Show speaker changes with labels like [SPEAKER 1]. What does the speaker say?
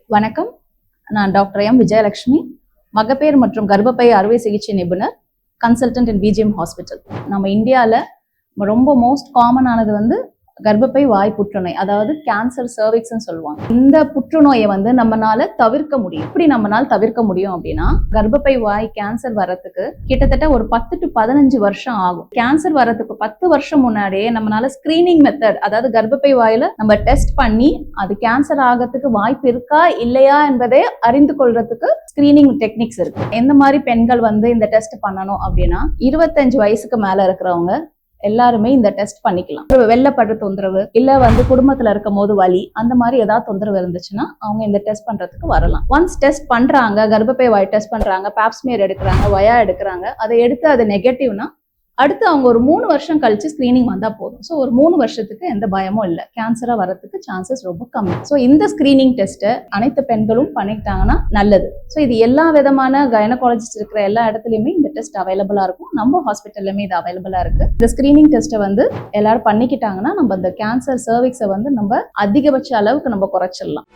[SPEAKER 1] வணக்கம். நான் doctor M Vijayalakshmi, மகப்பேறு மற்றும் கர்ப்பப்பை அறுவை சிகிச்சை நிபுணர், கன்சல்டன்ட் இன் பிஜிஎம் ஹாஸ்பிட்டல். நம்ம இந்தியாவில் ரொம்ப மோஸ்ட் காமனானது வந்து கர்ப்பப்பை வாய் புற்றுநோய், அதாவது கேன்சர் சர்விக்ஸ்ன்னு சொல்லுவாங்க. இந்த புற்றுநோயை வந்து நம்மளால தவிர்க்க முடியும். எப்படி நம்மளால தவிர்க்க முடியும் அப்படின்னா, கர்ப்பப்பை வாய் கேன்சர் வரத்துக்கு கிட்டத்தட்ட ஒரு 10 to 15 வருஷம் ஆகும். கேன்சர் வரத்துக்கு 10 வருஷம் முன்னாடியே நம்மளால ஸ்கிரீனிங் மெத்தட், அதாவது கர்ப்பப்பை வாயில நம்ம டெஸ்ட் பண்ணி அது கேன்சர் ஆகிறதுக்கு வாய்ப்பு இருக்கா இல்லையா என்பதை அறிந்து கொள்றதுக்கு ஸ்கிரீனிங் டெக்னிக்ஸ் இருக்கு. எந்த மாதிரி பெண்கள் வந்து இந்த டெஸ்ட் பண்ணணும் அப்படின்னா, 25 வயசுக்கு மேல இருக்கிறவங்க எல்லாருமே இந்த டெஸ்ட் பண்ணிக்கலாம். வெள்ளப்படுற தொந்தரவு இல்ல வந்து குடும்பத்துல இருக்கும் போது வலி, அந்த மாதிரி ஏதாவது தொந்தரவு இருந்துச்சுன்னா அவங்க இந்த டெஸ்ட் பண்றதுக்கு வரலாம். ஒன்ஸ் டெஸ்ட் பண்றாங்க, கர்ப்பப்பை வாய் டெஸ்ட் பண்றாங்க, பாப்ஸ்மியர் எடுக்கிறாங்க, வயா எடுக்கிறாங்க, அதை எடுத்து அது நெகட்டிவ்னா அடுத்து அவங்க ஒரு 3 வருஷம் கழிச்சு ஸ்கிரீனிங் வந்தா போதும். ஸோ ஒரு 3 வருஷத்துக்கு எந்த பயமும் இல்லை, கேன்சரா வரதுக்கு சான்சஸ் ரொம்ப கம்மி. ஸோ இந்த ஸ்கிரீனிங் டெஸ்ட்டை அனைத்து பெண்களும் பண்ணிக்கிட்டாங்கன்னா நல்லது. ஸோ இது எல்லா விதமான கைனகாலஜிஸ்ட் இருக்கிற எல்லா இடத்துலையுமே இந்த டெஸ்ட் அவைலபிளா இருக்கும். நம்ம ஹாஸ்பிட்டல்லுமே இது அவைலபிளா இருக்கு. இந்த ஸ்கிரீனிங் டெஸ்ட்டை வந்து எல்லாரும் பண்ணிக்கிட்டாங்கன்னா நம்ம இந்த கேன்சர் சர்விக்ஸை வந்து நம்ம அதிகபட்ச அளவுக்கு நம்ம குறைச்சிடலாம்.